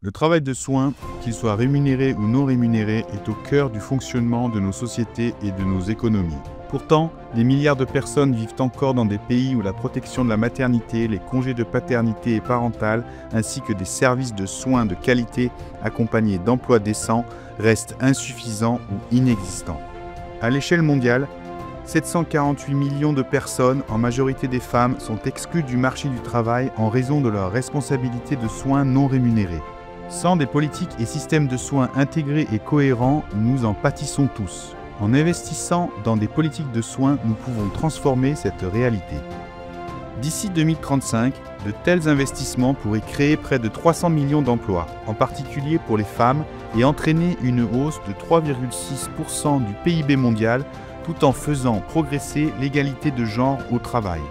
Le travail de soins, qu'il soit rémunéré ou non rémunéré, est au cœur du fonctionnement de nos sociétés et de nos économies. Pourtant, des milliards de personnes vivent encore dans des pays où la protection de la maternité, les congés de paternité et parentale, ainsi que des services de soins de qualité accompagnés d'emplois décents, restent insuffisants ou inexistants. À l'échelle mondiale, 748 millions de personnes, en majorité des femmes, sont exclues du marché du travail en raison de leur responsabilité de soins non rémunérés. Sans des politiques et systèmes de soins intégrés et cohérents, nous en pâtissons tous. En investissant dans des politiques de soins, nous pouvons transformer cette réalité. D'ici 2035, de tels investissements pourraient créer près de 300 millions d'emplois, en particulier pour les femmes, et entraîner une hausse de 3,6% du PIB mondial, tout en faisant progresser l'égalité de genre au travail.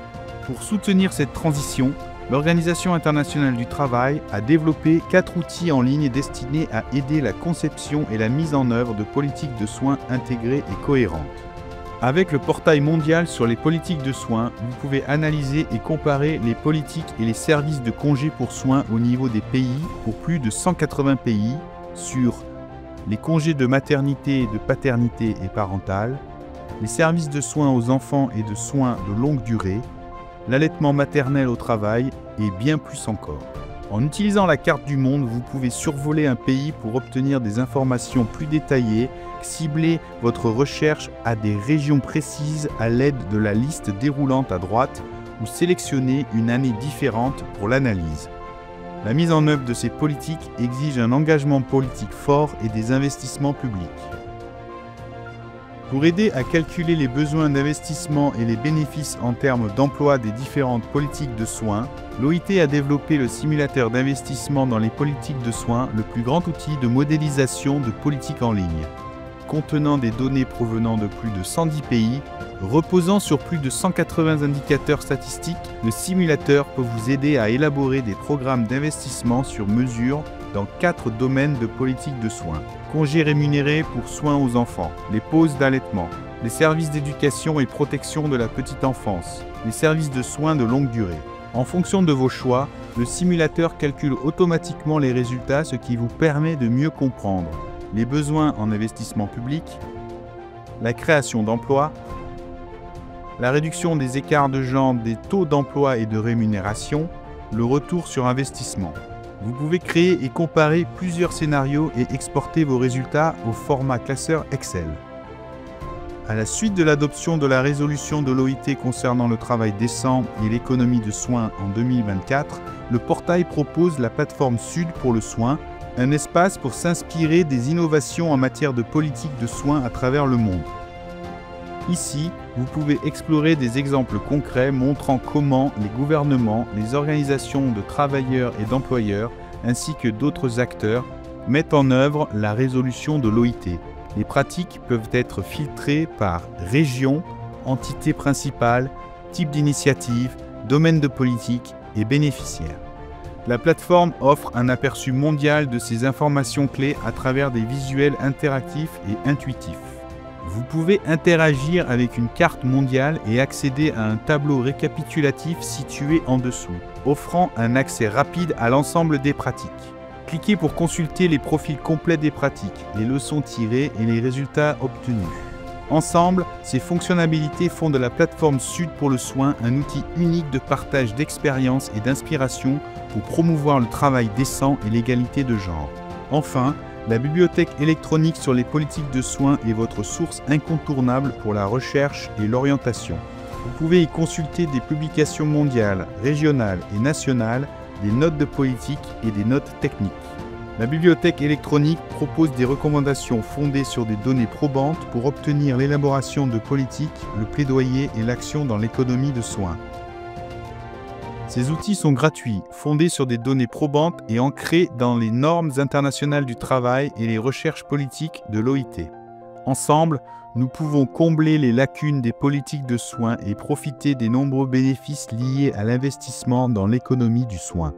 Pour soutenir cette transition, l'Organisation internationale du travail a développé 4 outils en ligne destinés à aider la conception et la mise en œuvre de politiques de soins intégrées et cohérentes. Avec le portail mondial sur les politiques de soins, vous pouvez analyser et comparer les politiques et les services de congés pour soins au niveau des pays pour plus de 180 pays sur les congés de maternité, de paternité et parentale, les services de soins aux enfants et de soins de longue durée, l'allaitement maternel au travail et bien plus encore. En utilisant la carte du monde, vous pouvez survoler un pays pour obtenir des informations plus détaillées, cibler votre recherche à des régions précises à l'aide de la liste déroulante à droite ou sélectionner une année différente pour l'analyse. La mise en œuvre de ces politiques exige un engagement politique fort et des investissements publics. Pour aider à calculer les besoins d'investissement et les bénéfices en termes d'emploi des différentes politiques de soins, l'OIT a développé le simulateur d'investissement dans les politiques de soins, le plus grand outil de modélisation de politique en ligne. Contenant des données provenant de plus de 110 pays, reposant sur plus de 180 indicateurs statistiques, le simulateur peut vous aider à élaborer des programmes d'investissement sur mesure dans 4 domaines de politique de soins. Congés rémunérés pour soins aux enfants, les pauses d'allaitement, les services d'éducation et protection de la petite enfance, les services de soins de longue durée. En fonction de vos choix, le simulateur calcule automatiquement les résultats, ce qui vous permet de mieux comprendre les besoins en investissement public, la création d'emplois, la réduction des écarts de genre des taux d'emploi et de rémunération, le retour sur investissement. Vous pouvez créer et comparer plusieurs scénarios et exporter vos résultats au format classeur Excel. À la suite de l'adoption de la résolution de l'OIT concernant le travail décent et l'économie de soins en 2024, le portail propose la plateforme Sud pour le soin, un espace pour s'inspirer des innovations en matière de politique de soins à travers le monde. Ici, vous pouvez explorer des exemples concrets montrant comment les gouvernements, les organisations de travailleurs et d'employeurs, ainsi que d'autres acteurs, mettent en œuvre la résolution de l'OIT. Les pratiques peuvent être filtrées par région, entité principale, type d'initiative, domaine de politique et bénéficiaire. La plateforme offre un aperçu mondial de ces informations clés à travers des visuels interactifs et intuitifs. Vous pouvez interagir avec une carte mondiale et accéder à un tableau récapitulatif situé en dessous, offrant un accès rapide à l'ensemble des pratiques. Cliquez pour consulter les profils complets des pratiques, les leçons tirées et les résultats obtenus. Ensemble, ces fonctionnalités font de la plateforme Sud pour le soin un outil unique de partage d'expériences et d'inspiration pour promouvoir le travail décent et l'égalité de genre. Enfin, la bibliothèque électronique sur les politiques de soins est votre source incontournable pour la recherche et l'orientation. Vous pouvez y consulter des publications mondiales, régionales et nationales, des notes de politique et des notes techniques. La bibliothèque électronique propose des recommandations fondées sur des données probantes pour obtenir l'élaboration de politiques, le plaidoyer et l'action dans l'économie de soins. Ces outils sont gratuits, fondés sur des données probantes et ancrés dans les normes internationales du travail et les recherches politiques de l'OIT. Ensemble, nous pouvons combler les lacunes des politiques de soins et profiter des nombreux bénéfices liés à l'investissement dans l'économie du soin.